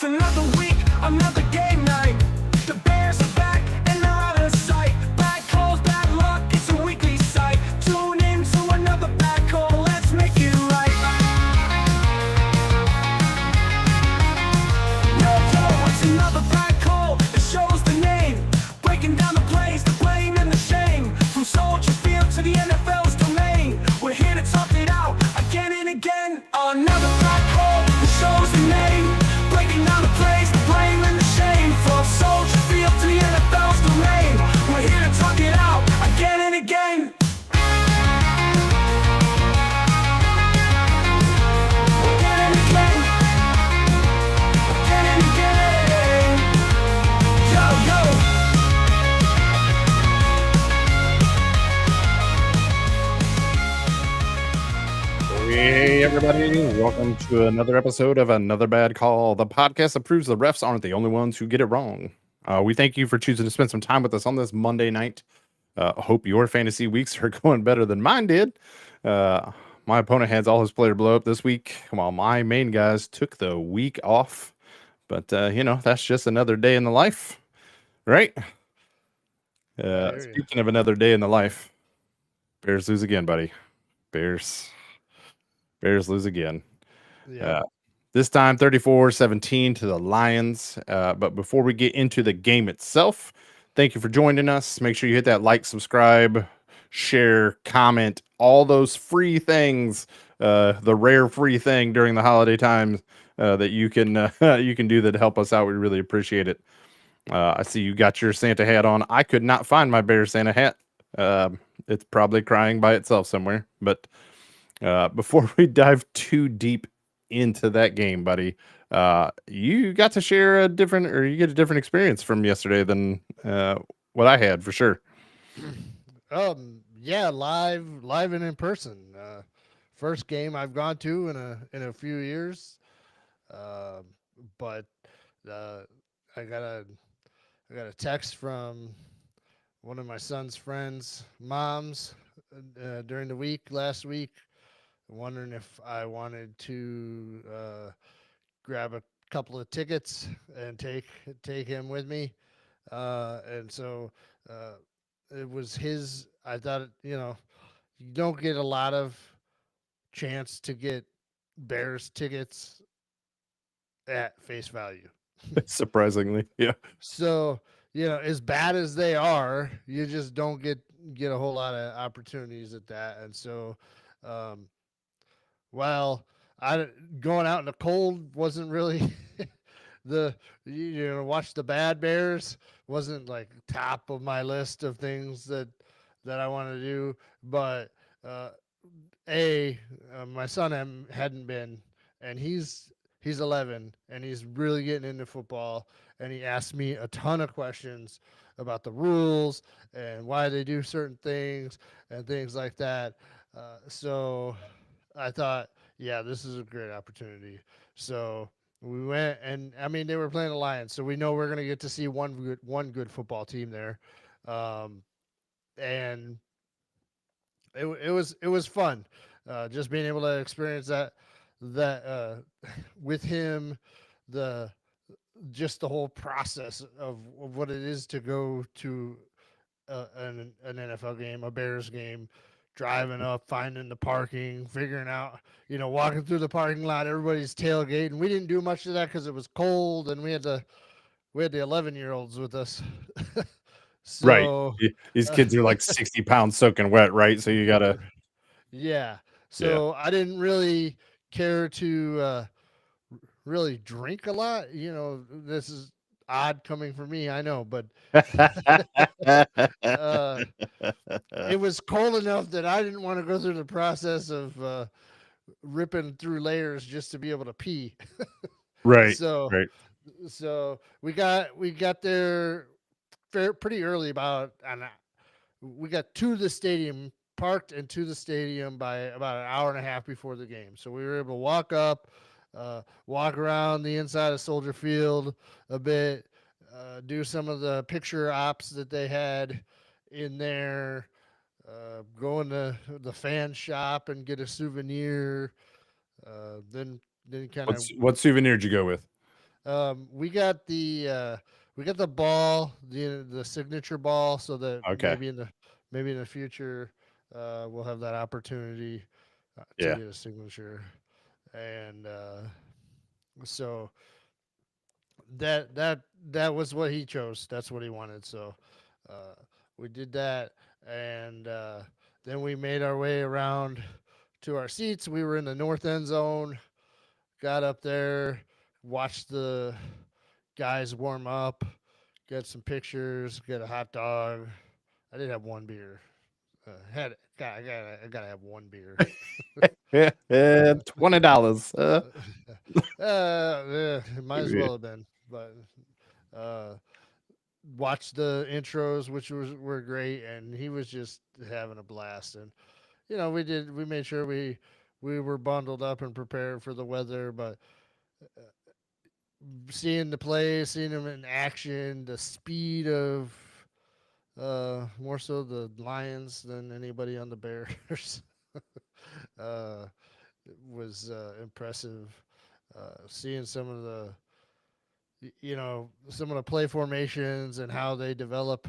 It's another week, another game night. The Bears are back and they're out of sight. Bad calls, bad luck, it's a weekly sight. Tune in to another bad call, let's make it right. Yo, it's another bad call, it shows the name. Breaking down the plays, the blame and the shame. From Soldier Field to the NFL's domain. We're here to talk it out again and again. Another bad call, it shows the name. Breaking down the plays, the blame and the shame. From Soldier Field to the NFL's domain. We're here to talk it out again and again. Again and again. Again and again. Yo, yo. Hey everybody, welcome to another episode of Another Bad Call, the podcast that proves the refs aren't the only ones who get it wrong. We thank you for choosing to spend some time with us on this Monday night. Hope your fantasy weeks are going better than mine did. My opponent has all his player blow up this week, while my main guys took the week off. But, that's just another day in the life, right? Speaking of another day in the life, Bears lose again, buddy. Bears lose again. Yeah. This time 34-17 to the Lions. But before we get into the game itself, thank you for joining us. Make sure you hit that like, subscribe, share, comment, all those free things, the rare free thing during the holiday times that you can do that to help us out. We really appreciate it. I see you got your Santa hat on. I could not find my Bear Santa hat. It's probably crying by itself somewhere, but before we dive too deep into that game, buddy, you got to share you get a different experience from yesterday than what I had for sure. Yeah, live and in person. First game I've gone to in a few years. But I got a text from one of my son's friends' moms during the week last week, wondering if I wanted to grab a couple of tickets and take him with me. And so it was his. I thought, you don't get a lot of chance to get Bears tickets at face value. Surprisingly, yeah. So, as bad as they are, you just don't get a whole lot of opportunities at that. And so, while going out in the cold wasn't really watch the bad Bears wasn't like top of my list of things that I want to do. But my son hadn't been, and he's 11 and he's really getting into football, and he asked me a ton of questions about the rules and why they do certain things and things like that. So I thought, yeah, this is a great opportunity. So we went, and I mean, they were playing the Lions, so we know we're going to get to see one good football team there. And it was fun, just being able to experience that with him, just the whole process of what it is to go to an NFL game, a Bears game, driving up, finding the parking, figuring out, walking through the parking lot, everybody's tailgating. We didn't do much of that because it was cold, and we had the 11-year-olds with us. So, right. These kids are like 60 pounds soaking wet, right? So you gotta. Yeah. So I didn't really care to really drink a lot. This is odd coming from me, I know, but it was cold enough that I didn't want to go through the process of ripping through layers just to be able to pee. Right. So we got there pretty early, we got to the stadium, parked and to the stadium by about an hour and a half before the game. So we were able to walk up, walk around the inside of Soldier Field a bit, do some of the picture ops that they had in there, go in the fan shop and get a souvenir. Then kind of What souvenir did you go with? We got the ball, the signature ball, so that Okay. maybe in the future, we'll have that opportunity to Yeah. get a signature, and so that was what he chose. That's what he wanted. So uh, we did that, and then we made our way around to our seats. We were in the north end zone. Got up there, watched the guys warm up, get some pictures, get a hot dog. I did have one beer. I gotta have one beer. Yeah. $20. It might as well have been, but uh, watched the intros, which were great, and he was just having a blast. And we made sure we were bundled up and prepared for the weather, but seeing the play, seeing him in action, the speed of more so the Lions than anybody on the Bears uh, was impressive. Seeing some of the play formations and how they develop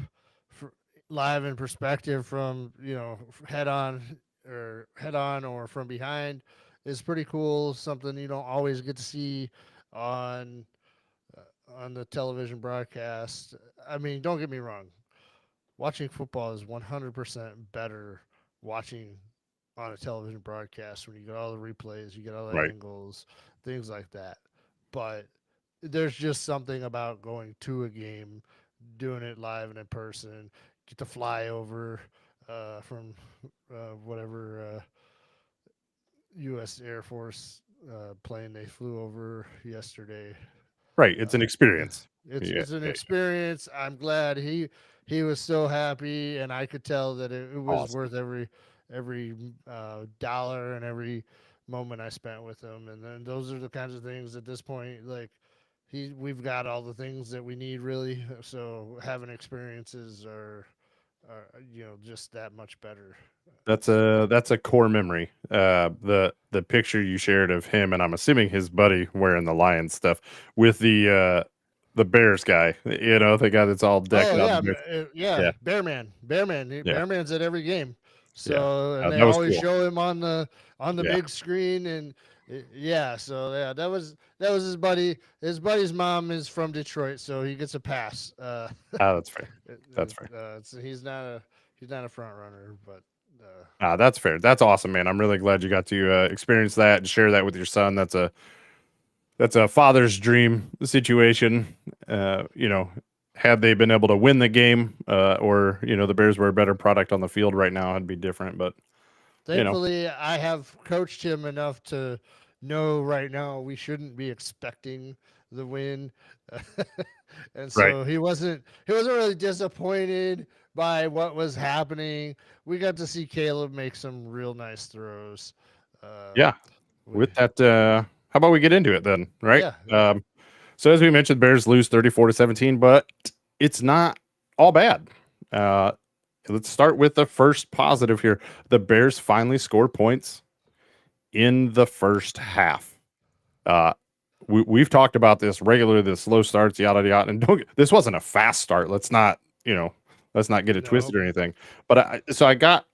for, live in perspective from head on or from behind is pretty cool. Something you don't always get to see on on the television broadcast. I mean, don't get me wrong. Watching football is 100% better watching on a television broadcast when you get all the replays, you get all the Right. angles, things like that. But there's just something about going to a game, doing it live and in person, get to fly over from whatever U.S. Air Force plane they flew over yesterday. Right. It's an Uh, experience. Yeah. it's an Yeah. experience. I'm glad he was so happy, and I could tell that it was Awesome. worth every dollar and every moment I spent with him. And then those are the kinds of things at this point, like we've got all the things that we need really. So having experiences are just that much better. That's a core memory. The picture you shared of him and I'm assuming his buddy wearing the lion stuff with the Bears guy. The guy that's all decked Oh out. yeah, In Bears. yeah, Yeah. Yeah. Bearman's at every game. Yeah. So and they That was always cool. show him on the Yeah. big screen, and yeah. So yeah, that was his buddy's mom is from Detroit, so he gets a pass. That's fair. That's fair. So he's not a front runner, but That's fair. That's awesome, man. I'm really glad you got to experience that and share that with your son. That's a father's dream situation. Had they been able to win the game, or the Bears were a better product on the field right now, it'd be different. But you know, thankfully, I have coached him enough to know right now we shouldn't be expecting the win, and right? so he wasn't really disappointed by what was happening. We got to see Caleb make some real nice throws. Uh, Yeah. we, With that, how about we get into it then? Right. yeah, yeah. So as we mentioned, Bears lose 34-17, but it's not all bad. Uh, let's start with the first positive here. The Bears finally scored points in the first half. Uh, we've talked about this regularly, the slow starts, yada yada. And this wasn't a fast start. Let's not get it No, twisted or anything. But I got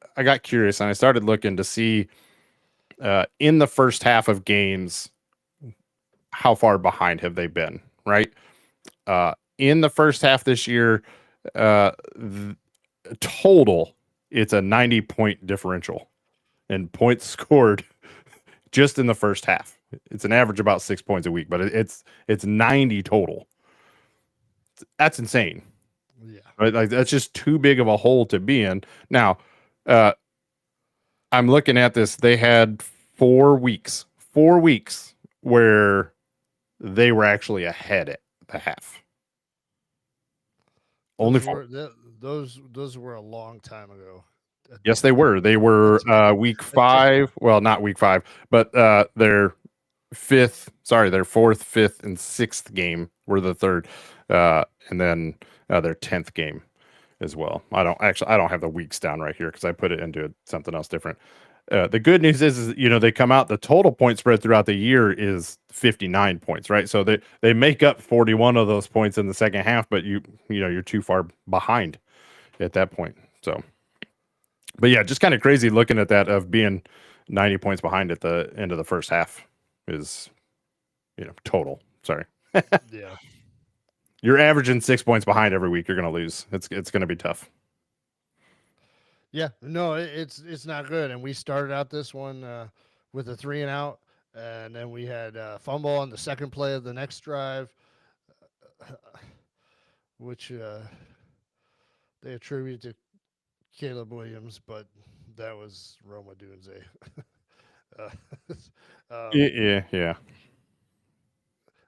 curious and I started looking to see in the first half of games how far behind have they been, right? In the first half this year, total, it's a 90-point differential and points scored just in the first half. It's an average about 6 points a week, but it's 90 total. That's insane. yeah. Right? Like that's just too big of a hole to be in. Now, I'm looking at this. They had 4 weeks where they were actually ahead at the half. Only Those 4. were those were a long time ago. Yes, they were. They were week A de- 5. Well, not week 5, but their their fourth, fifth, and sixth game were the third, and then their 10th game as well. I don't have the weeks down right here because I put it into something else different. The good news is, they come out, the total point spread throughout the year is 59 points, right? So they make up 41 of those points in the second half, but you're too far behind at that point. So, but yeah, just kind of crazy looking at that of being 90 points behind at the end of the first half is, total. Sorry. Yeah. You're averaging 6 points behind every week. You're going to lose. It's going to be tough. Yeah, no, it's not good. And we started out this one with a 3 and out, and then we had a fumble on the second play of the next drive, which they attribute to Caleb Williams, but that was Roma Dunze. Yeah.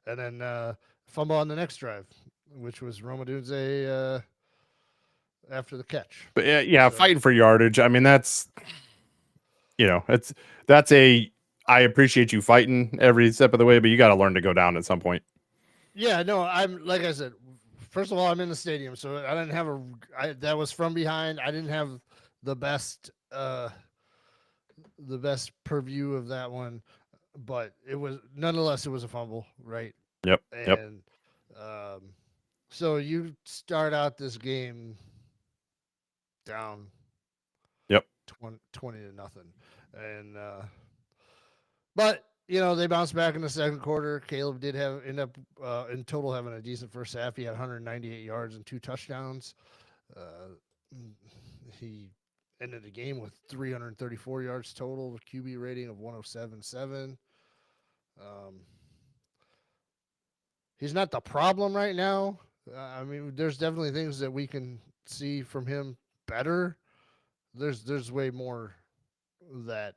And then fumble on the next drive, which was Roma Dunze after the catch. But yeah, fighting for yardage. I mean, that's I appreciate you fighting every step of the way, but you got to learn to go down at some point. Yeah, no, I'm like I said. First of all, I'm in the stadium, so I didn't have that was from behind. I didn't have the best purview of that one, but it was nonetheless it was a fumble, right? Yep. And so you start out this game down Yep. 20 to nothing. And but they bounced back in the second quarter. Caleb did end up in total having a decent first half. He had 198 yards and 2 touchdowns. He ended the game with 334 yards total, with QB rating of 107.7. He's not the problem right now. I mean, there's definitely things that we can see from him better. There's way more that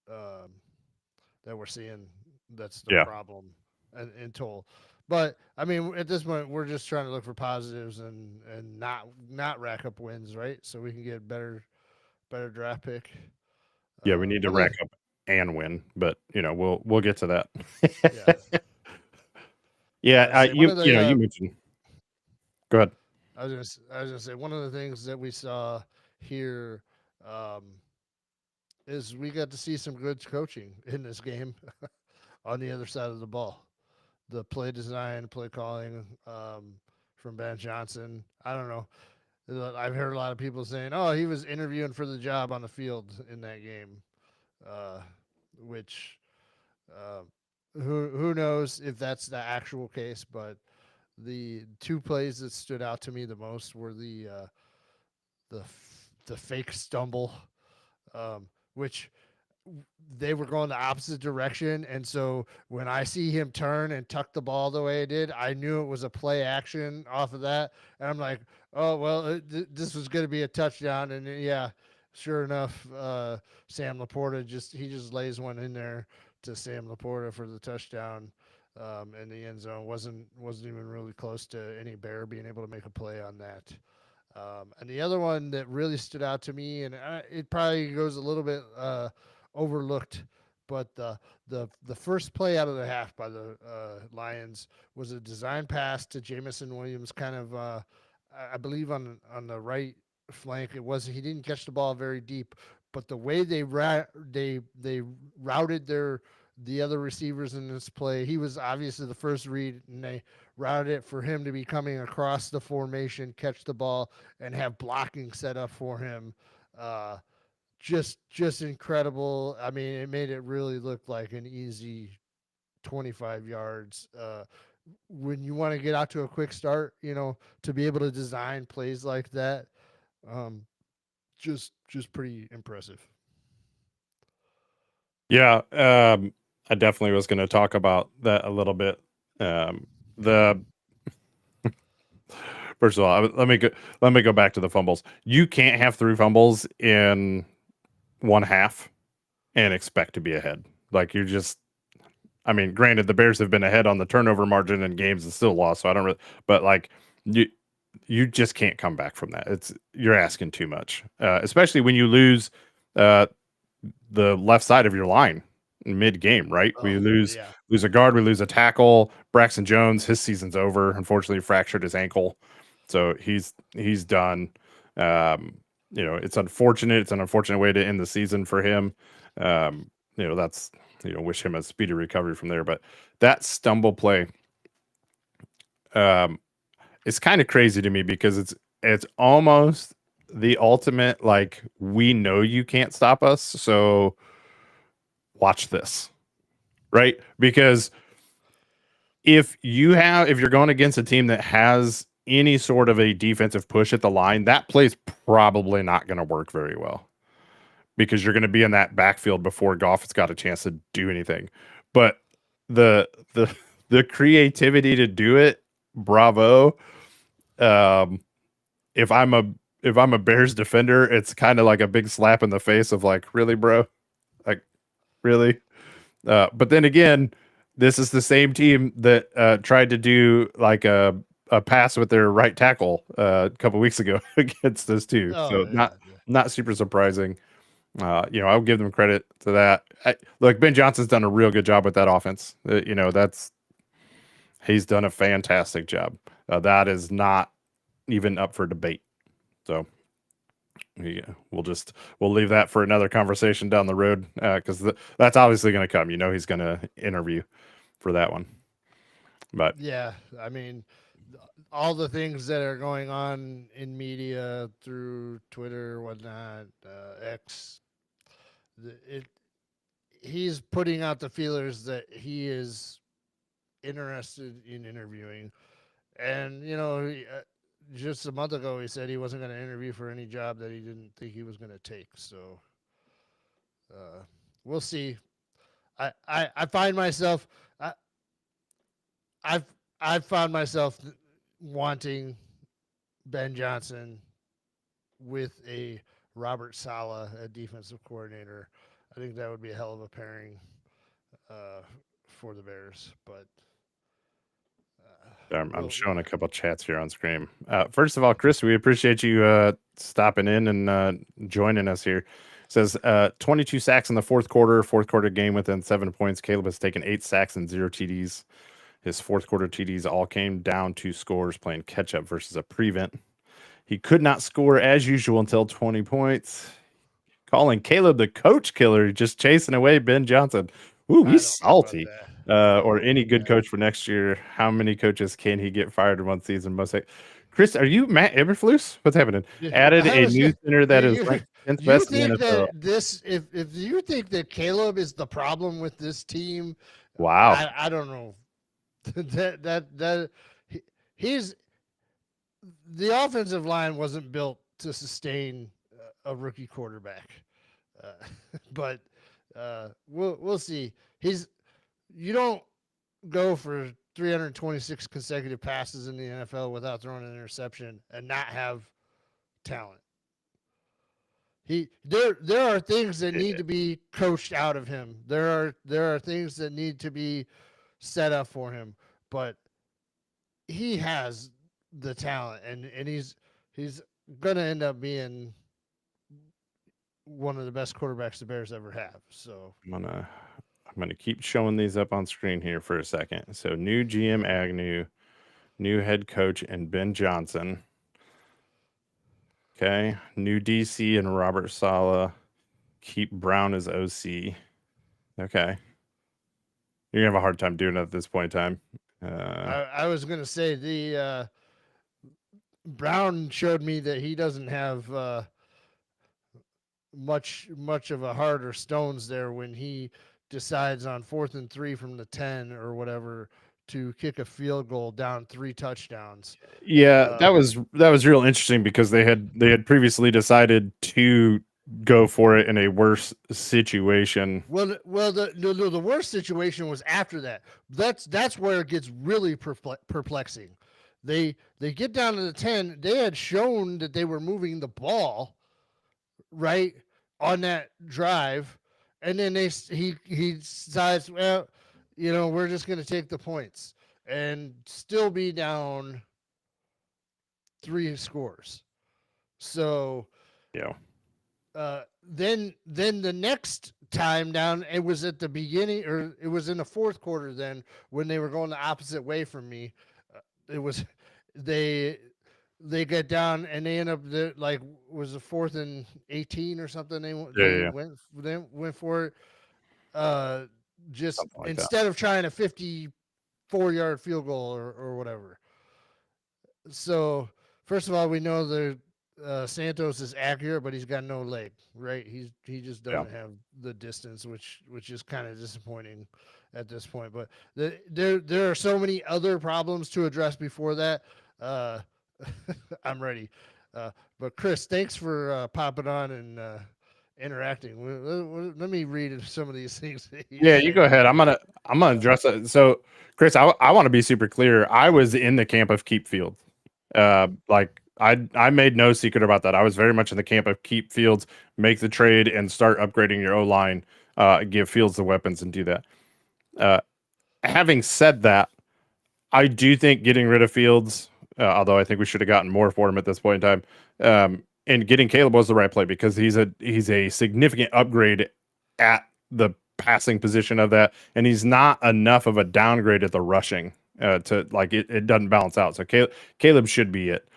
that we're seeing that's the problem in total. But I mean, at this point, we're just trying to look for positives and not rack up wins, right? So we can get better draft pick. Yeah, we need to rack up and win, but we'll get to that. Yeah, you mentioned. Go ahead. I was gonna say one of the things that we saw here is we got to see some good coaching in this game on the other side of the ball. The play design, play calling from Ben Johnson. I don't know. I've heard a lot of people saying, "Oh, he was interviewing for the job on the field in that game," which who knows if that's the actual case. But the 2 plays that stood out to me the most were the fake stumble, which they were going the opposite direction. And so when I see him turn and tuck the ball the way it did, I knew it was a play action off of that. And I'm like, oh, well, this was going to be a touchdown. And yeah, sure enough, Sam Laporta just lays one in there to Sam Laporta for the touchdown in the end zone. Wasn't even really close to any Bear being able to make a play on that. And the other one that really stood out to me, and it probably goes a little bit overlooked, but the first play out of the half by the Lions was a design pass to Jamison Williams, kind of I believe on the right flank. He didn't catch the ball very deep, but the way they routed the other receivers in this play, he was obviously the first read, and they routed it for him to be coming across the formation, catch the ball, and have blocking set up for him. Just incredible. I mean, it made it really look like an easy 25 yards. When you want to get out to a quick start, to be able to design plays like that, just pretty impressive. Yeah, I definitely was going to talk about that a little bit. First of all, let me go back to the fumbles. You can't have 3 fumbles in one half and expect to be ahead. Like I mean, granted, the Bears have been ahead on the turnover margin in games and still lost, so I don't really. But like you just can't come back from that. You're asking too much, especially when you lose the left side of your line mid game. Right, we lose a guard, we lose a tackle. Braxton Jones, his season's over. Unfortunately, fractured his ankle, so he's done. it's unfortunate. It's an unfortunate way to end the season for him. That's, wish him a speedy recovery from there. But that stumble play, it's kind of crazy to me because it's almost the ultimate, like, we know you can't stop us, so watch this, right? Because if you're going against a team that has any sort of a defensive push at the line, that play's probably not going to work very well because you're going to be in that backfield before Goff has got a chance to do anything. But the the creativity to do it, bravo. If I'm a Bears defender, it's kind of like a big slap in the face of like, really, bro? Like, really? But then again, this is the same team that tried to do like a pass with their right tackle a couple weeks ago against us too. Oh, So yeah. not super surprising. I'll give them credit to that. Look, Ben Johnson's done a real good job with that offense. He's done a fantastic job. That is not even up for debate. So we'll leave that for another conversation down the road because that's obviously going to come. He's going to interview for that one. But Yeah, I mean, all the things that are going on in media through Twitter, whatnot, X, he's putting out the feelers that he is interested in interviewing, and just a month ago he said he wasn't going to interview for any job that he didn't think he was going to take. So we'll see. I find myself I've found myself wanting Ben Johnson with a Robert Saleh, a defensive coordinator. I think that would be a hell of a pairing for the Bears. But I'm showing a couple chats here on screen. First of all, Chris, we appreciate you stopping in and joining us here. It says 22 sacks in the fourth quarter game within 7 points. Caleb has taken 8 sacks and 0 TDs. His fourth quarter TDs all came down to scores playing catch up versus a prevent. He could not score as usual until 20 points. Calling Caleb the coach killer, just chasing away Ben Johnson. Ooh, we salty. Or any good coach for next year. How many coaches can he get fired in one season? Chris, are you Matt Eberflus? What's happening? Added a new center that is ranked 10th best in the NFL. If you think that Caleb is the problem with this team, wow, I don't know. He's the offensive line wasn't built to sustain a rookie quarterback, but we'll see. You don't go for 326 consecutive passes in the NFL without throwing an interception and not have talent. There are things that need to be coached out of him. There are things that need to be set up for him, but he has the talent, and he's gonna end up being one of the best quarterbacks the Bears ever have. So I'm gonna keep showing these up on screen here for a second. So new GM Agnew, new head coach and Ben Johnson. Okay, new DC and Robert Saleh. Keep Brown as OC. Okay. You're gonna have a hard time doing it at this point in time. I was gonna say the Brown showed me that he doesn't have much of a heart or stones there when he decides on 4th and 3 from the 10 or whatever to kick a field goal down 3 touchdowns. Yeah, that was real interesting because they had previously decided to go for it in a worse situation. Well, the worst situation was after that. That's where it gets really perplexing. They get down to the 10. They had shown that they were moving the ball right on that drive, and then he decides, well, we're just going to take the points and still be down 3 scores. So yeah. Then the next time down, it was at the beginning, or it was in the fourth quarter. Then when they were going the opposite way from me, it was they they get down and they end up like was a 4th and 18 or something. Yeah. They went for it. Uh, just Something like that. instead of trying a 54-yard field goal or whatever. So first of all, we know that Santos is accurate, but he's got no leg, right? He just Yeah. doesn't have the distance, which is kind of disappointing at this point. But there are so many other problems to address before that. Uh, I'm ready. But Chris, thanks for popping on and interacting. Let me read some of these things that you Yeah, you said go ahead. here. I'm gonna address it. So, Chris, I want to be super clear. I was in the camp of keep Fields. Like I made no secret about that. I was very much in the camp of keep Fields, make the trade, and start upgrading your O line. Give Fields the weapons and do that. Uh, Having said that, I do think getting rid of Fields, although I think we should have gotten more for him at this point in time, and getting Caleb was the right play because he's a significant upgrade at the passing position of that, and he's not enough of a downgrade at the rushing to like it doesn't balance out. So Caleb should be it.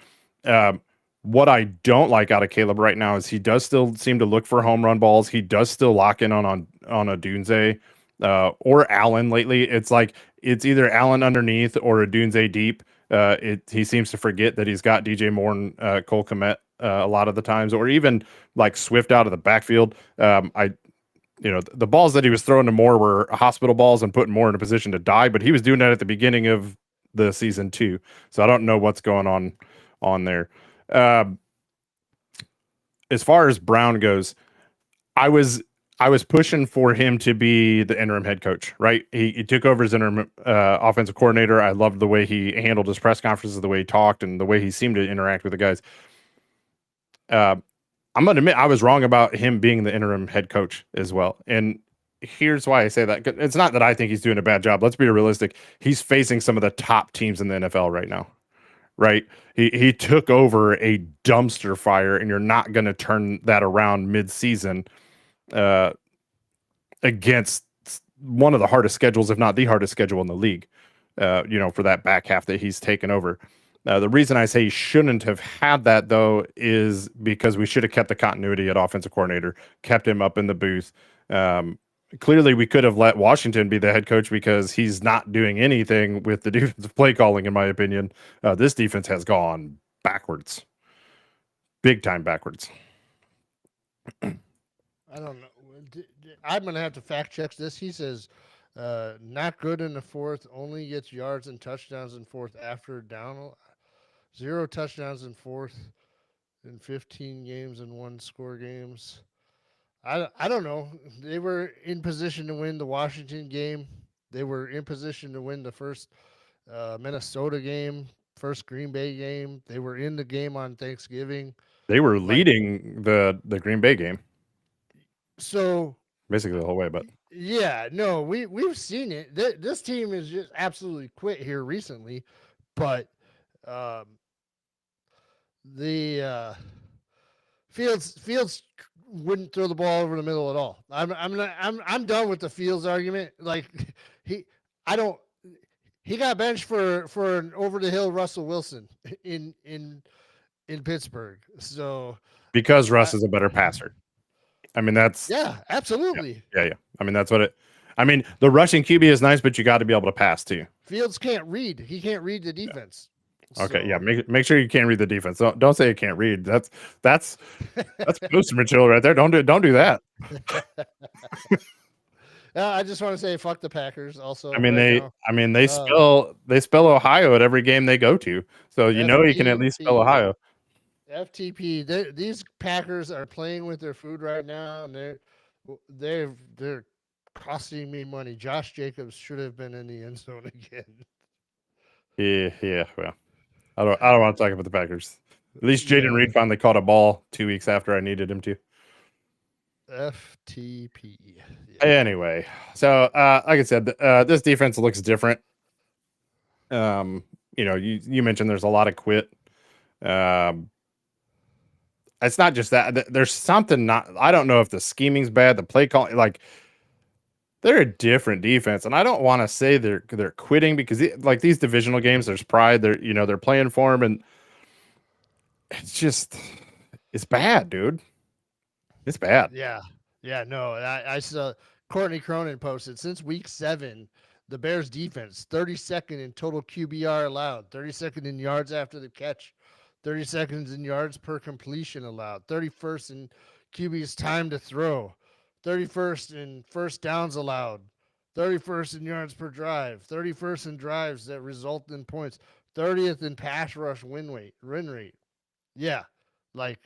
Um, what I don't like out of Caleb right now is he does still seem to look for home run balls. He does still lock in on a Dunze or Allen lately. It's like it's either Allen underneath or a Dunze deep. He seems to forget that he's got DJ Moore and Cole Kmet a lot of the times, or even like Swift out of the backfield. The balls that he was throwing to Moore were hospital balls and putting Moore in a position to die, but he was doing that at the beginning of the season too. So I don't know what's going on there. As far as Brown goes, I was pushing for him to be the interim head coach, right? He took over as interim offensive coordinator. I loved the way he handled his press conferences, the way he talked, and the way he seemed to interact with the guys. I'm going to admit I was wrong about him being the interim head coach as well. And here's why I say that. It's not that I think he's doing a bad job. Let's be realistic. He's facing some of the top teams in the NFL right now, right? He took over a dumpster fire, and you're not going to turn that around mid-season against one of the hardest schedules, if not the hardest schedule in the league, for that back half that he's taken over. The reason I say he shouldn't have had that, though, is because we should have kept the continuity at offensive coordinator, kept him up in the booth. Clearly, we could have let Washington be the head coach because he's not doing anything with the defensive play calling, in my opinion. This defense has gone backwards, big time backwards. I don't know. I'm going to have to fact check this. He says, not good in the fourth, only gets yards and touchdowns in fourth after down. 0 touchdowns in fourth in 15 games and 1 score games. I don't know. They were in position to win the Washington game. They were in position to win the first Minnesota game, first Green Bay game. They were in the game on Thanksgiving. They were leading the Green Bay game. So basically the whole way, but yeah, no, we've seen it. This team is just absolutely quit here recently, but the Fields wouldn't throw the ball over the middle at all. I'm done with the Fields argument. Like he got benched for an over the hill Russell Wilson in Pittsburgh. So because Russ is a better passer. I mean, that's absolutely. Yeah. I mean, that's what it. I mean, the rushing QB is nice, but you got to be able to pass too. Fields can't read. He can't read the defense. Yeah. Okay, yeah. Make sure you can't read the defense. Don't say you can't read. That's poster material right there. Don't do that. I just want to say fuck the Packers. Also, I mean they spell Ohio at every game they go to, so you know you can at least spell Ohio. FTP. These Packers are playing with their food right now, and they're costing me money. Josh Jacobs should have been in the end zone again. Yeah. Well, I don't want to talk about the Packers. At least Jaden Reed finally caught a ball 2 weeks after I needed him to. FTP. Yeah. Anyway, so like I said, this defense looks different. You mentioned there's a lot of quit. It's not just that. There's something I don't know if the scheming's bad, the play call, like they're a different defense, and I don't want to say they're quitting because like these divisional games, there's pride. They're playing for them, and it's bad, dude. It's bad. Yeah. Yeah. No, I saw Courtney Cronin posted since week 7, the Bears defense 32nd in total QBR allowed, 32nd in yards after the catch, 32nd in yards per completion allowed, 31st in QB's time to throw, 31st in first downs allowed, 31st in yards per drive, 31st in drives that result in points, 30th in pass rush win rate. Yeah. Like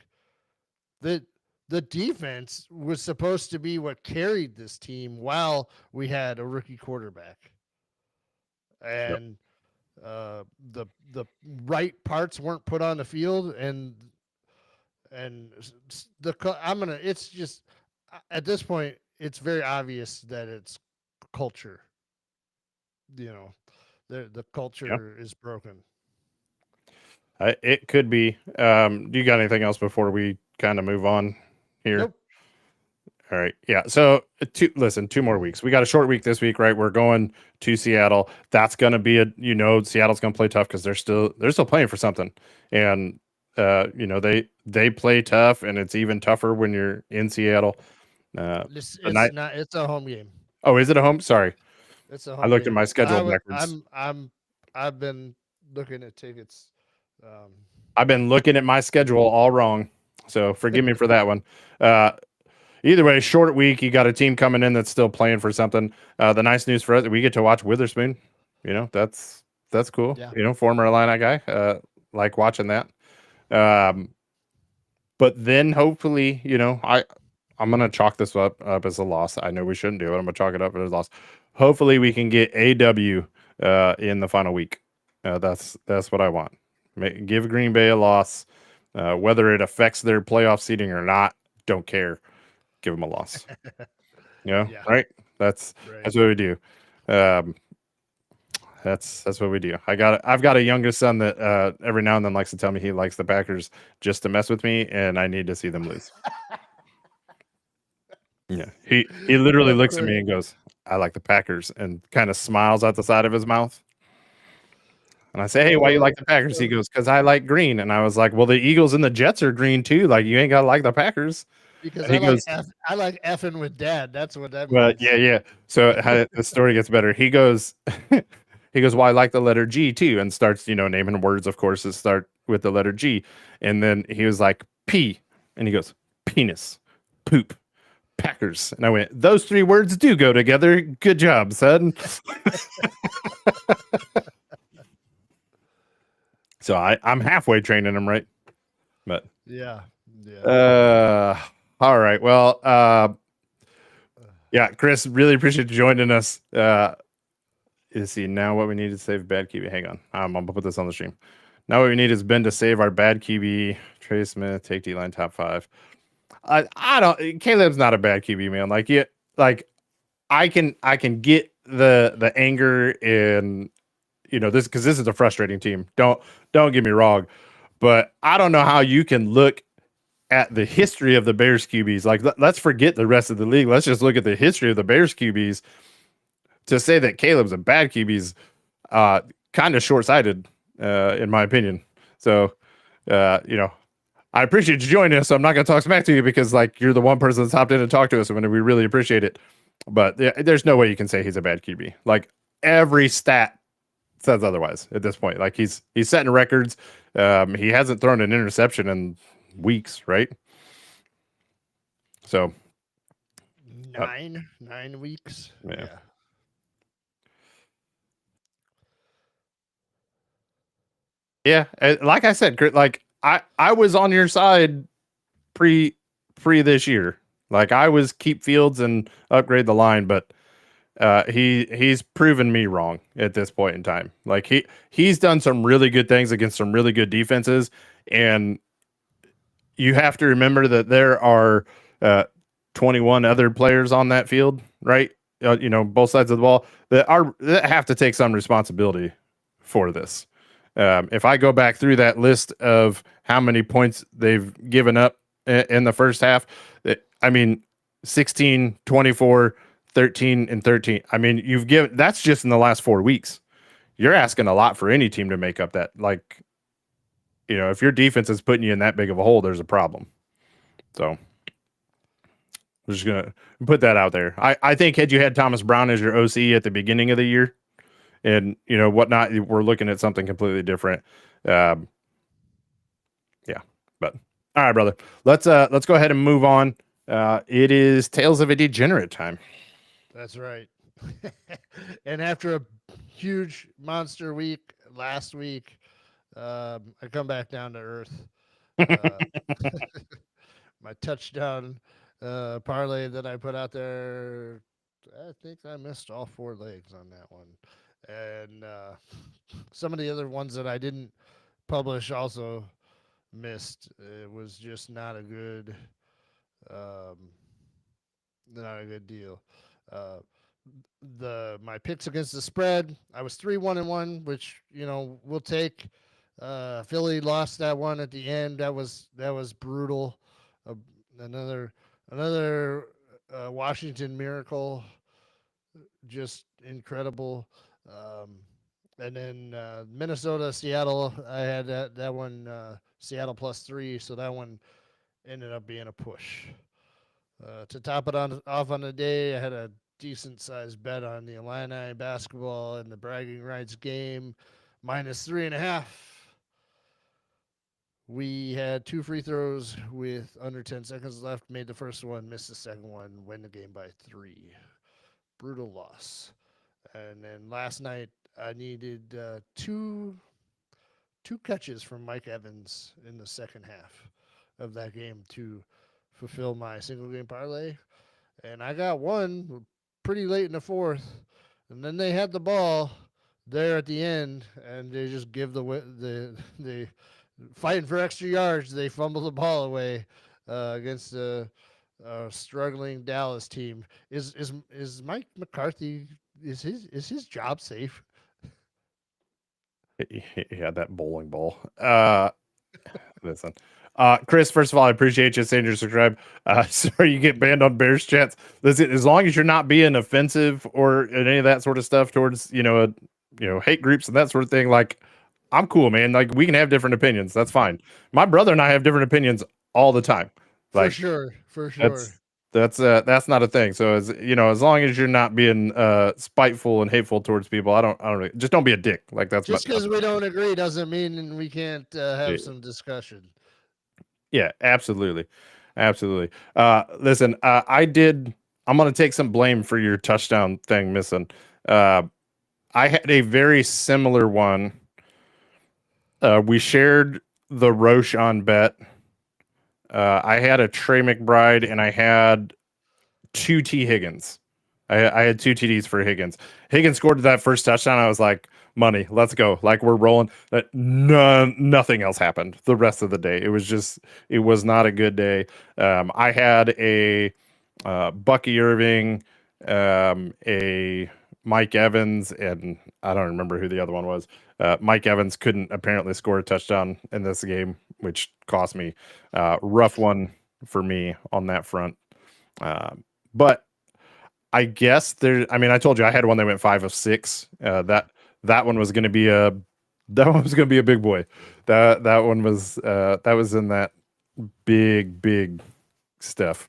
the the defense was supposed to be what carried this team while we had a rookie quarterback, Yep. and the right parts weren't put on the field, and I'm gonna. It's just at this point, it's very obvious that it's culture. You know, the Yeah. culture is broken. It could be. Do you got anything else before we kind of move on here? Nope. All right. Yeah. So, two more weeks. We got a short week this week, right? We're going to Seattle. That's going to be Seattle's going to play tough because they're still playing for something. And, they play tough, and it's even tougher when you're in Seattle. It's a home game. Oh, is it a home? Sorry. It's a I home looked at game. my schedule backwards. I've been looking at tickets. I've been looking at my schedule all wrong. So forgive me for that one. Either way, short week. You got a team coming in that's still playing for something. The nice news for us, we get to watch Witherspoon. That's cool. Yeah. Former Illini guy. Like watching that. But then hopefully, I'm gonna chalk this up as a loss. I know we shouldn't do it. I'm gonna chalk it up as a loss. Hopefully, we can get a W in the final week. That's what I want. Give Green Bay a loss, whether it affects their playoff seeding or not. Don't care. Give them a loss. Yeah. Right. That's what we do. That's what we do. I've got a youngest son that every now and then likes to tell me he likes the Packers just to mess with me, and I need to see them lose. Yeah, he literally looks at me and goes, "I like the Packers," and kind of smiles out the side of his mouth. And I say, "Hey, why you like the Packers?" He goes, "Because I like green." And I was like, "Well, the Eagles and the Jets are green too. Like, you ain't gotta like the Packers." Because And he goes, I like effing with dad. That's what that "Well, means. yeah." So the story gets better. He goes, "Well, I like the letter G too," and starts, naming words. Of course, that start with the letter G. And then he was like, "P," and he goes, "Penis, poop, Packers." And I went, "Those 3 words do go together. Good job, son." So I'm halfway training him, right? But Yeah. all right. Well, yeah, Chris, really appreciate you joining us. Let's see, now what we need to save bad QB. Hang on. I'm gonna put this on the stream. Now what we need is Ben to save our bad QB. Trey Smith, take D-line top 5. I don't. Caleb's not a bad QB, man. I can get the anger in this, because this is a frustrating team. Don't get me wrong, but I don't know how you can look at the history of the Bears QBs. Like, let's forget the rest of the league. Let's just look at the history of the Bears QBs. To say that Caleb's a bad QB is kind of short-sighted, in my opinion. So, I appreciate you joining us. So I'm not going to talk smack to you because, you're the one person that's hopped in and talked to us, and we really appreciate it. But there's no way you can say he's a bad QB. Like, every stat says otherwise at this point. Like, he's setting records. He hasn't thrown an interception in weeks, right? So 9 weeks. Yeah. Yeah, like I said, I was on your side pre this year. Like, I was keep Fields and upgrade the line, but he's proven me wrong at this point in time. Like, he's done some really good things against some really good defenses, and you have to remember that there are 21 other players on that field, right? Both sides of the ball that have to take some responsibility for this. If I go back through that list of how many points they've given up in the first half, 16, 24, 13, and 13. I mean, that's just in the last 4 weeks. You're asking a lot for any team to make up that. Like, if your defense is putting you in that big of a hole, there's a problem. So I'm just gonna put that out there. I think had you had Thomas Brown as your OC at the beginning of the year, and whatnot, we're looking at something completely different. Um, yeah, but all right, brother. Let's go ahead and move on. It is Tales of a Degenerate time. That's right. And after a huge monster week last week, I come back down to earth. Uh, my touchdown parlay that I put out there, I think I missed all 4 legs on that one. And some of the other ones that I didn't publish also missed. It was just um, not a good deal. Uh, my picks against the spread, I was 3-1-1, which we'll take. Philly lost that one at the end. That was brutal. Uh, another Washington miracle, just incredible. And then Minnesota, Seattle, I had that one Seattle +3, so that one ended up being a push. To top it off on the day, I had a decent sized bet on the Illini basketball and the bragging rights game, -3.5. We had 2 free throws with under 10 seconds left. Made the first one, missed the second one, win the game by 3. Brutal loss. And then last night, I needed two catches from Mike Evans in the second half of that game to fulfill my single game parlay. And I got one pretty late in the fourth. And then they had the ball there at the end, and they just give the fighting for extra yards. They fumble the ball away against the struggling Dallas team. Is Mike McCarthy, is his job safe? He had that bowling ball. Listen. Chris, first of all, I appreciate you saying you subscribe. Sorry you get banned on Bears chats. Listen, as long as you're not being offensive or any of that sort of stuff towards, hate groups and that sort of thing, like, I'm cool, man. Like, we can have different opinions. That's fine. My brother and I have different opinions all the time. Like, For sure. That's not a thing. So as long as you're not being spiteful and hateful towards people, I don't just don't be a dick. Like, that's just because we don't agree doesn't mean we can't have some discussion. Yeah, absolutely. Absolutely. Listen, I'm going to take some blame for your touchdown thing missing. I had a very similar one. We shared the Roshan bet. I had a Trey McBride and I had 2 T Higgins. I had 2 TDs for Higgins. Higgins scored that first touchdown. I was like, money, let's go. Like, we're rolling. Nothing else happened the rest of the day. It was not a good day. I had a Bucky Irving, a Mike Evans, and I don't remember who the other one was. Mike Evans couldn't apparently score a touchdown in this game, which cost me. Rough one for me on that front. But I guess I told you I had one that went 5 of 6. That one was going to be a big boy. That one was in that big stuff.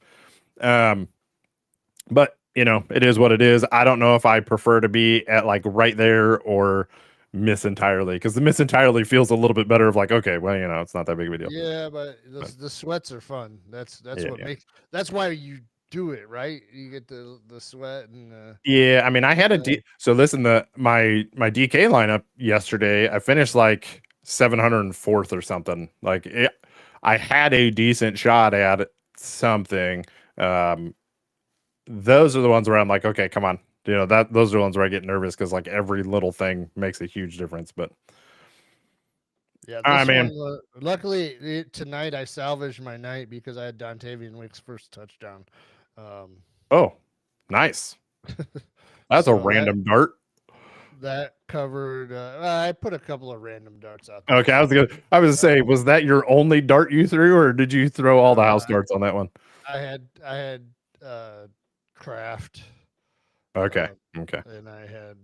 But it is what it is. I don't know if I prefer to be at like right there or miss entirely, because the miss entirely feels a little bit better of like, okay, well, it's not that big of a deal. Yeah, but the sweats are fun. That's what makes. That's why you do it, right? You get the sweat and. Yeah, I had so listen, my DK lineup yesterday, I finished like 704th or something. Like, I had a decent shot at something. Those are the ones where I'm like, okay, come on. Those are the ones where I get nervous because like every little thing makes a huge difference. But yeah, this one, luckily tonight I salvaged my night because I had Dontavian Wick's first touchdown. Oh, nice. That's a random dart. That covered. I put a couple of random darts out there. Okay, I was gonna say, was that your only dart you threw, or did you throw all the house darts on that one? I had Kraft. Okay. Okay. And I had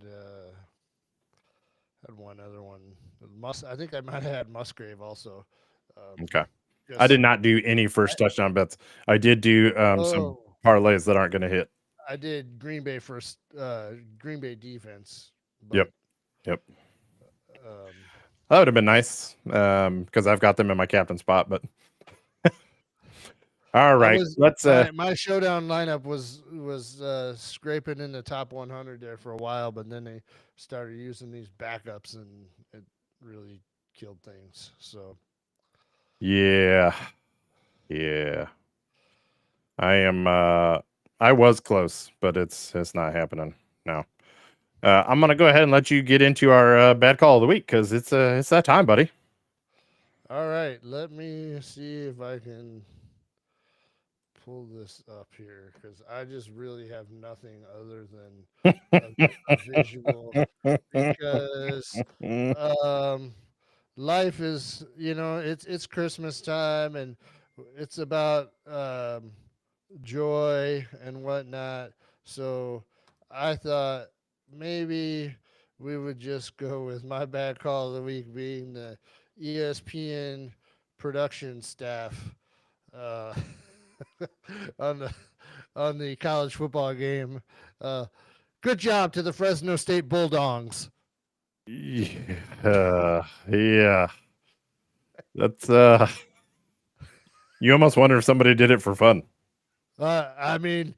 Had one other one. I think I might have had Musgrave also. Um, Okay. I Because did not do any first touchdown bets. I did do some oh, parlays that aren't going to hit. I did Green Bay first, Green Bay defense, but Yep. Yep. um, That would have been nice because I've got them in my captain spot. But all I right, was let's. my showdown lineup was scraping in the top 100 there for a while, but then they started using these backups, and it really killed things. So Yeah. Yeah. I am. I was close, but it's not happening now. I'm gonna go ahead and let you get into our bad call of the week because it's that time, buddy. all right, let me see if I can pull this up here because I just really have nothing other than a visual because um, life is, it's Christmas time, and it's about joy and whatnot. So I thought maybe we would just go with my bad call of the week being the ESPN production staff uh, on the college football game. Uh, Good job to the Fresno State Bulldogs. Yeah. That's you almost wonder if somebody did it for fun. I mean,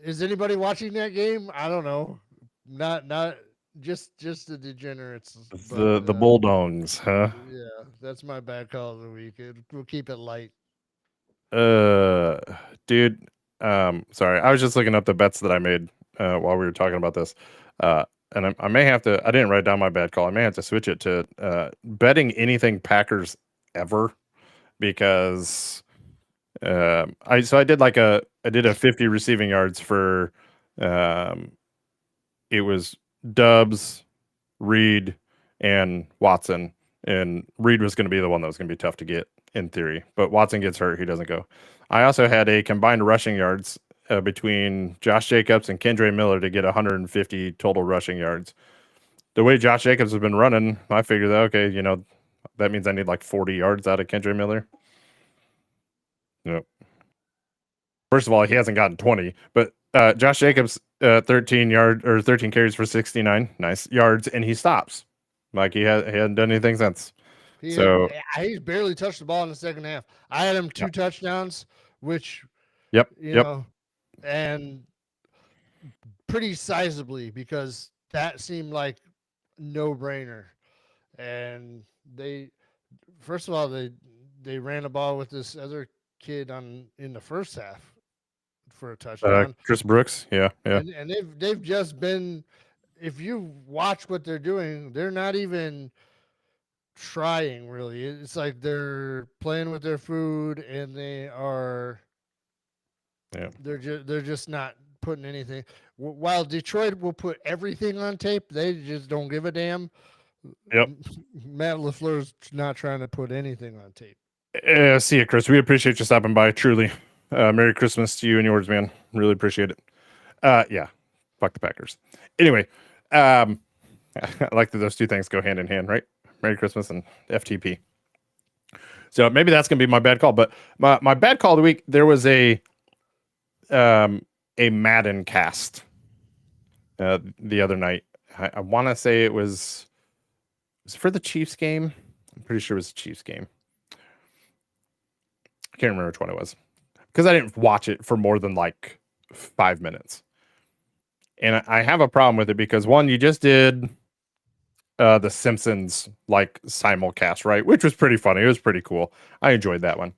is anybody watching that game? I don't know. Not just the degenerates, but The Bulldogs, huh? yeah, that's my bad call of the week. We'll keep it light. Uh, dude, sorry. I was just looking up the bets that I made while we were talking about this. And I may have to. I didn't write down my bad call. I may have to switch it to betting anything Packers ever because I did I did a 50 receiving yards for um it was Dubs, Reed, and Watson. And Reed was going to be the one that was going to be tough to get in theory, but Watson gets hurt, he doesn't go. I also had a combined rushing yards between Josh Jacobs and Kendre Miller to get 150 total rushing yards. The way Josh Jacobs has been running, I figured that okay, that means I need like 40 yards out of Kendre Miller. Yep. First of all, he hasn't gotten 20, but Josh Jacobs 13 carries for 69 nice yards, and he stops. Like he hadn't done anything since. So He's barely touched the ball in the second half. I had him two touchdowns, which yep, you yep. know, and pretty sizably because that seemed like no brainer. And they, first of all, they ran the ball with this other kid in the first half for a touchdown, Chris Brooks, yeah. and they've just been. If you watch what they're doing, they're not even trying really. It's like they're playing with their food, and Yeah. they're just not putting anything. While Detroit will put everything on tape, they just don't give a damn. Yep. Matt LaFleur's not trying to put anything on tape. See you, Chris. We appreciate you stopping by. Truly. Merry Christmas to you and yours, man. Really appreciate it. Yeah. Fuck the Packers. Anyway, I like that those two things go hand in hand, right? Merry Christmas and FTP. So maybe that's gonna be my bad call. But my bad call of the week, there was a Madden cast the other night. I want to say it was for the Chiefs game. I'm pretty sure it was the Chiefs game. I can't remember which one it was because I didn't watch it for more than like 5 minutes. And I have a problem with it because one, you just did the Simpsons like simulcast, right? Which was pretty funny. It was pretty cool. I enjoyed that one.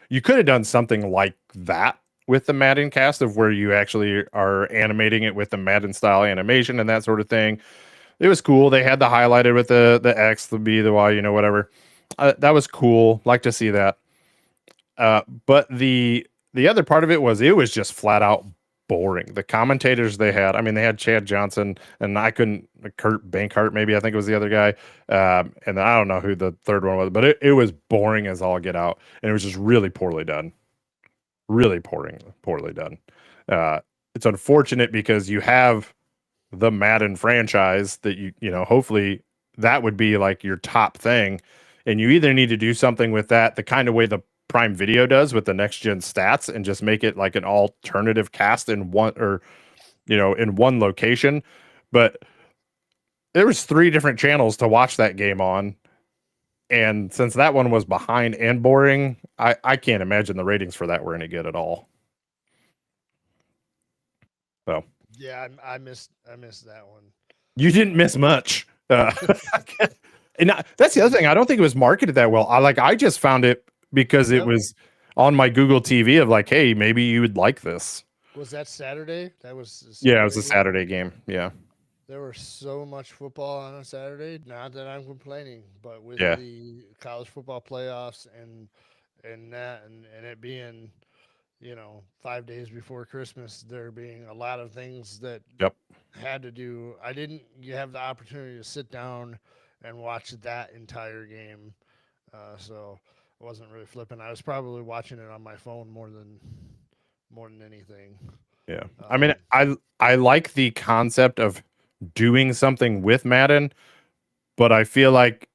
You could have done something like that with the Madden cast of where you actually are animating it with the Madden style animation and that sort of thing. It was cool. They had the highlighted with the X, the B, the Y, whatever. That was cool. Like to see that. But the other part of it was just flat out boring. The commentators they had, I mean, they had Chad Johnson and Kurt Bankhart, maybe I think it was the other guy. And I don't know who the third one was, but it was boring as all get out. And it was just really poorly done. Really poorly done. It's unfortunate because you have the Madden franchise that hopefully that would be like your top thing. And you either need to do something with that the kind of way the Prime Video does with the next gen stats and just make it like an alternative cast in one or in one location. But there was 3 different channels to watch that game on. And since that one was behind and boring, I can't imagine the ratings for that were any good at all. So Yeah, I missed that one. you didn't miss much. And that's the other thing. I don't think it was marketed that well. I just found it because it was on my Google TV of like, hey, maybe you would like this. Was that Saturday? That was Yeah, it was a Saturday game. Yeah. There was so much football on a Saturday. Not that I'm complaining, but with Yeah. the college football playoffs and it being 5 days before Christmas, there being a lot of things that Yep. had to do. I didn't have the opportunity to sit down and watch that entire game, so I wasn't really flipping. I was probably watching it on my phone more than anything. Yeah. I mean, I like the concept of doing something with Madden, but I feel like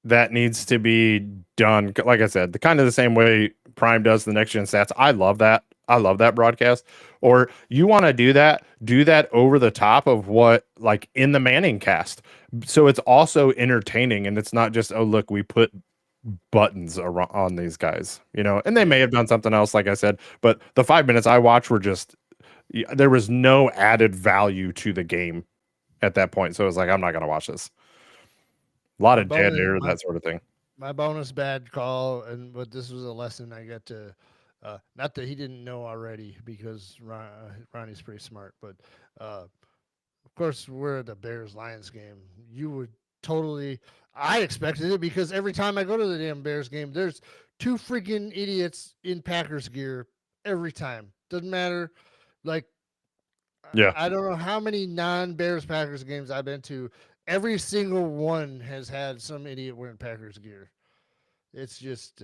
that needs to be done, like I said, the kind of the same way Prime does the next gen stats. I love that. I love that broadcast. Or you want to do that over the top of what, like in the Manning cast. So it's also entertaining and it's not just, oh, look, we put buttons on these guys, and they may have done something else, like I said, but the 5 minutes I watched were just, there was no added value to the game at that point. So it was like, I'm not going to watch this. A lot of dead air, that sort of thing. My bonus bad call, but this was a lesson I got to, not that he didn't know already because Ronnie's pretty smart, but of course we're at the Bears-Lions game. You would totally, I expected it because every time I go to the damn Bears game, there's 2 freaking idiots in Packers gear every time. Doesn't matter. Like, yeah, I don't know how many non-Bears Packers games I've been to. Every single one has had some idiot wearing Packers gear. It's just,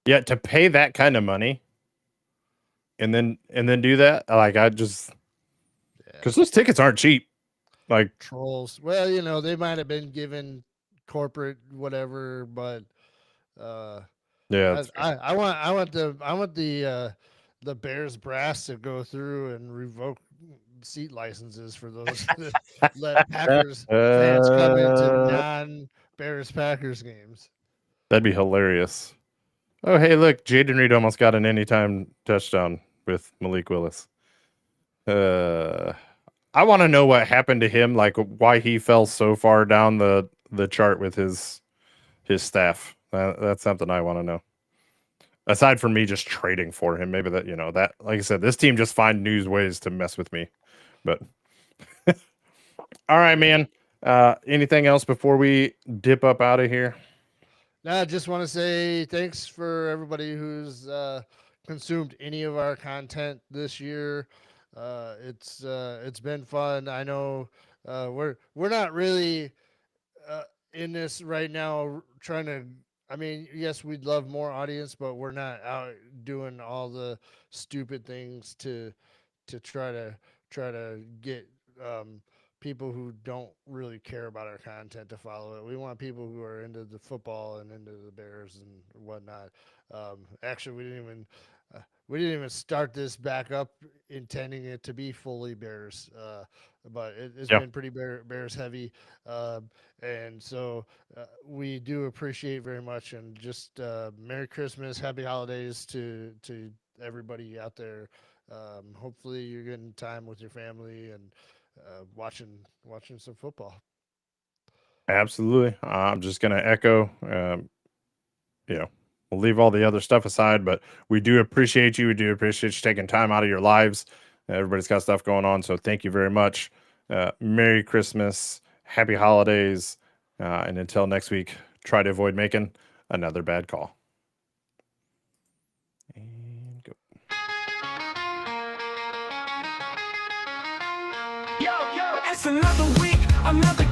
yeah, to pay that kind of money, and then do that, like I just, because those tickets aren't cheap. Like trolls. Well, they might have been given corporate whatever, but yeah, I want the Bears brass to go through and revoke seat licenses for those that let Packers fans come into non-Bears Packers games. That'd be hilarious. Oh, hey, look, Jaden Reed almost got an anytime touchdown with Malik Willis. I want to know what happened to him, like why he fell so far down the chart with his staff. That's something I want to know. Aside from me just trading for him, maybe that, that, like I said, this team just find new ways to mess with me. But all right, man. Anything else before we dip up out of here? No, I just want to say thanks for everybody who's consumed any of our content this year. It's been fun. I know we're not really in this right now trying to. I mean, yes, we'd love more audience, but we're not out doing all the stupid things to try to get people who don't really care about our content to follow it. We want people who are into the football and into the Bears and whatnot. Actually, we didn't even start this back up intending it to be fully Bears, but it's been pretty Bears heavy, and so we do appreciate very much. And just Merry Christmas, Happy Holidays to everybody out there. Hopefully, you're getting time with your family and watching some football. Absolutely. I'm just going to echo, we'll leave all the other stuff aside, but we do appreciate you. We do appreciate you taking time out of your lives. Everybody's got stuff going on. So thank you very much. Merry Christmas, Happy Holidays. And until next week, try to avoid making another bad call. And go. Yo, it's another week, another